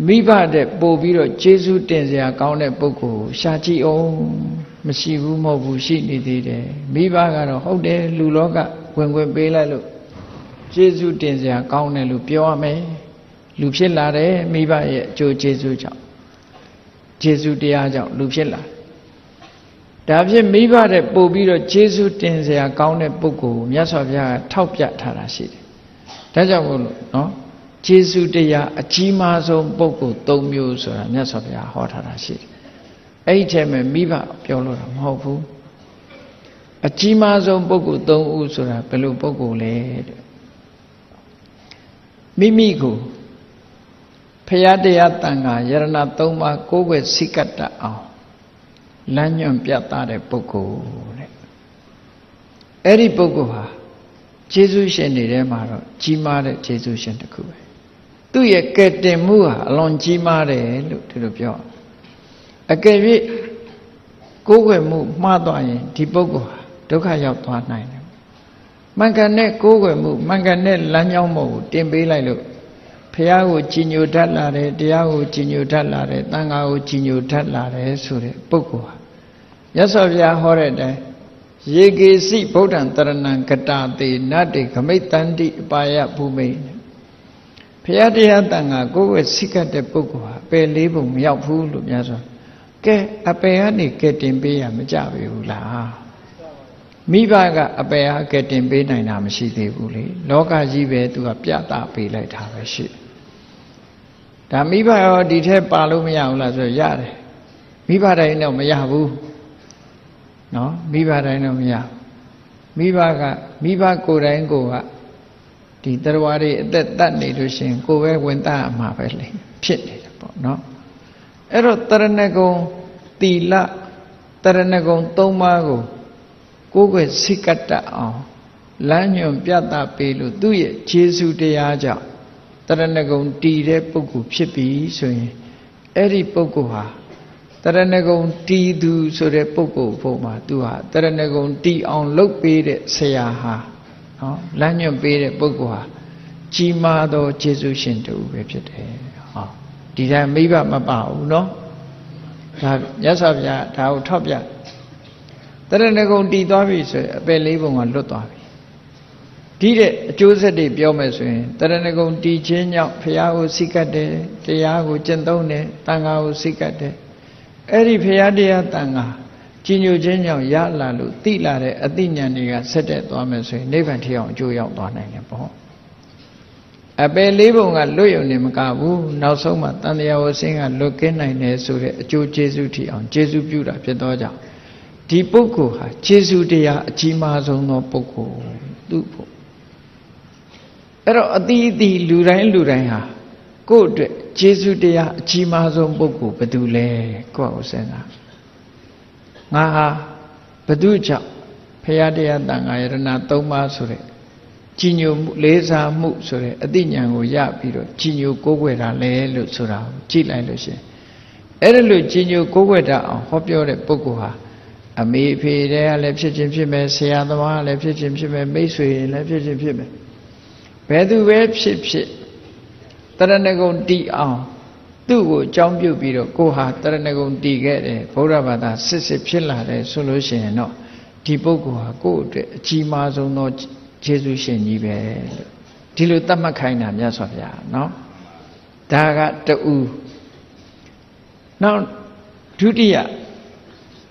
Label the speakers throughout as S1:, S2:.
S1: မိဘတဲ့ပို့ပြီးတော့ကျေးဇူးတင်စရာကောင်းတဲ့ပုဂ္ဂိုလ်ရှာကြည့်အောင်မရှိဘူးမဟုတ်ဘူးရှိနေသေးတယ်မိဘကတော့ဟုတ်တယ်လူလောကဝင်ပေးလိုက်လို့ကျေးဇူးတင်စရာကောင်းတယ်လို့ပြောရမယ်လူဖြစ်လာတယ်မိဘရဲ့အကျိုးကျေးဇူးကြောင့်ကျေးဇူးတရားကြောင့်လူဖြစ်လာဒါဖြင့်မိဘတဲ့ပို့ပြီးတော့ကျေးဇူးတင်စရာကောင်းတဲ့ပုဂ္ဂိုလ်မြတ်စွာဘုရားကထောက်ပြထားတာရှိတယ်ဒါကြောင့်မို့လို့နော်ကျေးဇူးတရားအကြီးမားဆုံးပုဂ္ဂိုလ်၃မျိုးဆိုတာမြတ်စွာဘုရားဟောထားတာရှိတယ်အဲ့ဒီထဲမှာမိဘပြောလို့တာမဟုတ်ဘူးအကြီးမားဆုံးပုဂ္ဂိုလ်၃ဦးဆိုတာဘယ်လိုပုဂ္ဂိုလ်လဲတဲ့မိမိကိုဖရာတရားတန်ခါယရဏ၃ပါးကိုးကွယ်စိကတတ်အောင်လမ်းညွှန်ပြသတဲ့ပုဂ္ဂိုလ်တဲ့အဲ့ဒီပုဂ္ဂိုလ်ဟာကျေးဇူးရှင်တွေထဲမှာတော့ကြီးမားတဲ့ကျေးဇူးရှင်တစ်ခုပဲသူ့ရဲ့ကဲ့တင်မှုဟာအလွန်ကြီးမားတယ်လို့ဒီလိုပြောအကယ်၍ကိုးကွယ်မှုမှားသွားရင်ဒီပုဂ္ဂိုလ်ဟာဒုက္ခရောက်သွားနိုင်တယ်မှန်ကန်တဲ့ကိုးကွယ်မှုမှန်ကန်တဲ့လမ်းကြောင်းပေါ်ကိုတင်ပေးလိုက်လို့ဘုရားကိုကြည်ညိုတတ်လာတယ်တရားကိုကြည်ညိုတတ်လာတယ်သံဃာကိုကြည်ညိုတတ်လာတယ်ဆိုတဲ့ပုဂ္ဂိုလ်ဟာမြတ်စွာဘုရားဟောတဲ့အတိုင်းယေကေစီဗုဒ္ဓံတရဏံကတာတေနတ္တေခမိတ်တန္တိအပါယဘူမိတ်ဘုရားတရားတန်ခါကိုယ်ဝဲစိကတ်တဲ့ပုဂ္ဂိုလ်ဟာအပယ်လေးပုံမရောက်ဘူးလို့များဆိုကဲအပယ်ကနေကဲတင်ပေးရမကြပြီဘူးလားမိဘကအပယ်ဟာကဲတင်ပေးနိုင်တာမရှိသေးဘူးလေလောကကြီးပဲသူကပြတာပေးလိုက်တာပဲရှိဒါမိဘရောဒီထက်ပါလို့မရဘူးလားဆိုရတယ်မိဘတိုင်းတော့မရဘူးနော်မိဘတိုင်းတော့မရမိဘကိုယ်တိုင်းကိုကဒီတရားဝါတွေအသက်တတ်နေလို့ရှိရင်ကိုယ်ပဲဝင်တတ်မှာပဲလေဖြစ်နေတယ်ပေါ့နော်အဲ့တော့တရဏဂုံသီလတရဏဂုံ၃ပါးကိုကိုယ်ွယ်စိကတတ်အောင်လမ်းညွှန်ပြသပေးလို့သူ့ရဲ့ခြေဆုတရားကြောင့်တရဏဂုံတည်တဲ့ပုဂ္ဂိုလ်ဖြစ်ပြီဆိုရင်အဲ့ဒီပုဂ္ဂိုလ်ဟာတရဏဂုံတည်သူဆိုတဲ့ပုဂ္ဂိုလ်ဖို့မှာသူဟာတရဏဂုံတည်အောင်လုပ်ပေးတဲ့ဆရာဟာနော်လမ်းညွှန်ပေးတဲ့ပုဂ္ဂိုလ်ဟာကြီးမားသောကျေးဇူးရှင်တူပဲဖြစ်တယ်ဟောဒီတိုင်းမိဘမပါဘူးနော်ဒါမြတ်စွာဘုရားဒါကိုထောက်ပြတရဏဂုံတည်သွားပြီဆိုရင်အပယ်လေးပုံကလွတ်သွားပြီဒီတဲ့အကျိုးဆက်တွေပြောမယ်ဆိုရင်တရဏဂုံတည်ခြင်းကြောင့်ဘုရားကိုစိတ်ကတ်တယ်တရားကိုကျင့်သုံးတယ်တန်ခါကိုစိတ်ကတ်တယ်အဲ့ဒီဘုရားတရားတန်ခါကြည်ညိုခြင်းကြောင့်ရလာလို့သိလာတဲ့အသိဉာဏ်တွေကဆက်တက်သွားမယ်ဆိုရင်နိဗ္ဗာန်ထီအောင်အကျိုးရောက်သွားနိုင်တယ်ပေါ့အပယ်လေးပုံကလွတ်ရုံနဲ့မကဘူးနောက်ဆုံးမှတန်တရားဝဆင်းကလွတ်ကင်းနိုင်တယ်ဆိုတဲ့အကျိုးကျေးဇူးထီအောင်ကျေးဇူးပြုတာဖြစ်သောကြောင့်ဒီပုဂ္ဂိုလ်ဟာကျေးဇူးတရားအကြီးမားဆုံးသောပုဂ္ဂိုလ်သူ့ဖို့အဲ့တော့အတိအသီးလူတိုင်းဟာကိုယ့်အတွက်ကျေးဇူးတရားအကြီးမားဆုံးပုဂ္ဂိုလ်ဘယ်သူလဲကိုယ့်ကိုစဉ်းစားငါဟာဘယ်သူကြောင့်ဖရာတရားတန်ခါယရဏ၃ပါးဆိုတဲ့ကြီးညိုမှုလေးစားမှုဆိုတဲ့အသိဉာဏ်ကိုရပြီးတော့ကြီးညိုကိုးကွယ်တာလဲလို့ဆိုတာကိုကြည့်လိုက်လို့ရှိရင်အဲ့ဒါလို့ကြီးညိုကိုးကွယ်တာအောင်ဟောပြောတဲ့ပုဂ္ဂိုလ်ဟာအမေအဖေတွေကလည်းဖြစ်ခြင်းဖြစ်မယ်ဆရာသမားလည်းဖြစ်ခြင်းဖြစ်မယ်မိတ်ဆွေလည်းဖြစ်ခြင်းဖြစ်မယ်ဘယ်သူပဲဖြစ်ဖြစ်တရဏဂုံတည်အောင်သူ့ကိုအကြောင်းပြုပြီးတော့ကိုဟာတရဏဂုံတည်ခဲ့တယ်ဗုဒ္ဓဘာသာစစ်ဖြစ်လာတယ်ဆိုလို့ရှိရင်တော့ဒီပုဂ္ဂိုလ်ဟာကိုယ့်အတွက်အကြီးမားဆုံးသောယေရှုရှင်ကြီးပဲလို့ဒီလိုသတ်မှတ်ခိုင်းတာမြတ်စွာဘုရားနော်ဒါကတူနောက်ဒုတိယ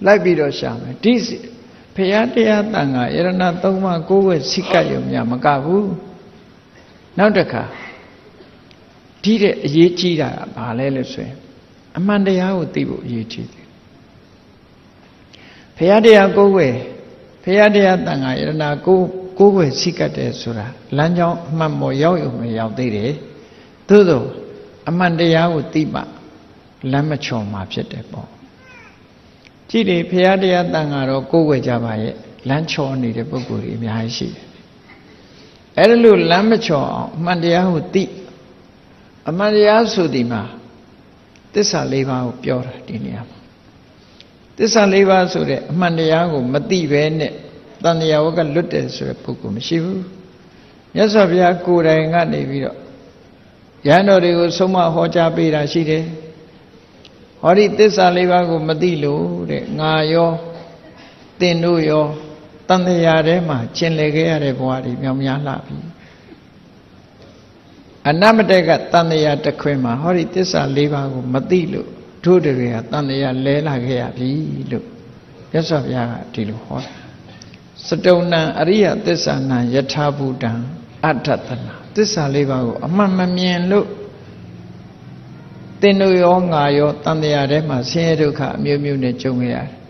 S1: လိုက်ပြီးတော့ရှာမယ်ဒီဘုရားတရားတန်ခါယရဏ၃ပါးကိုယ်ဝဲစိတ်ကပ်ရုံများမကဘူးနောက်တစ်ခါဒီတဲ့အရေးကြီးတာကဘာလဲလို့ဆိုရင်အမှန်တရားကိုသိဖို့အရေးကြီးတယ်ဘုရားတရားကိုယ်ဝဲဘုရားတရားတန်ခါယရဏကိုယ်ဝဲစိတ်ကပ်တယ်ဆိုတာလမ်းကြောင်းအမှန်ပေါ်ရောက်ရုံနဲ့ရောက်သေးတယ်သို့သောအမှန်တရားကိုသိမှလမ်းမချော်မှာဖြစ်တယ်ပေါ့ကြည့်လေဘုရားတရားတန်ခါတော့ကိုယ်ဝဲကြပါရဲ့လမ်းချော်နေတဲ့ပုဂ္ဂိုလ်တွေအများကြီးရှိတယ်အဲ့ဒါလို့လမ်းမချော်အောင်အမှန်တရားကိုသိအမှန်တရားဆိုဒီမှာသစ္စာ၄ပါးကိုပြောတာဒီနေရာမှာသစ္စာ၄ပါးဆိုတဲ့အမှန်တရားကိုမသိဘဲနဲ့တန်တရားဝကလွတ်တယ်ဆိုတဲ့ပုဂ္ဂိုလ်မရှိဘူးမြတ်စွာဘုရားကိုယ်တိုင်ကနေပြီးတော့ ယန္တော်တွေကိုဆုံးမဟောကြားပေးတာရှိတယ်ဟောဒီသစ္စာလေးပါးကိုမသိလို့တဲ့ငါရောသင်တို့ရောတန်တရားထဲမှာကျင်လည်ခဲ့ရတဲ့ဘဝတွေမြောင်များလှပြီအနမတက်ကတန်တရားတစ်ခွင်မှာဟောဒီသစ္စာလေးပါးကိုမသိလို့တို့တွေကတန်တရားလဲလာခဲ့ရပြီလို့မြတ်စွာဘုရားကဒီလိုဟောတာစတုဏံအရိယသစ္စာနံယထာဘူတံအဋ္ဌတနာသစ္စာလေးပါးကိုအမှန်မမြင်လို့သင်တို့ရောငါရောတန်တရားထဲမှာဆင်းရဲဒုက္ခအမျိုးမျိုးနဲ့ကြုံခဲ့ရတယ်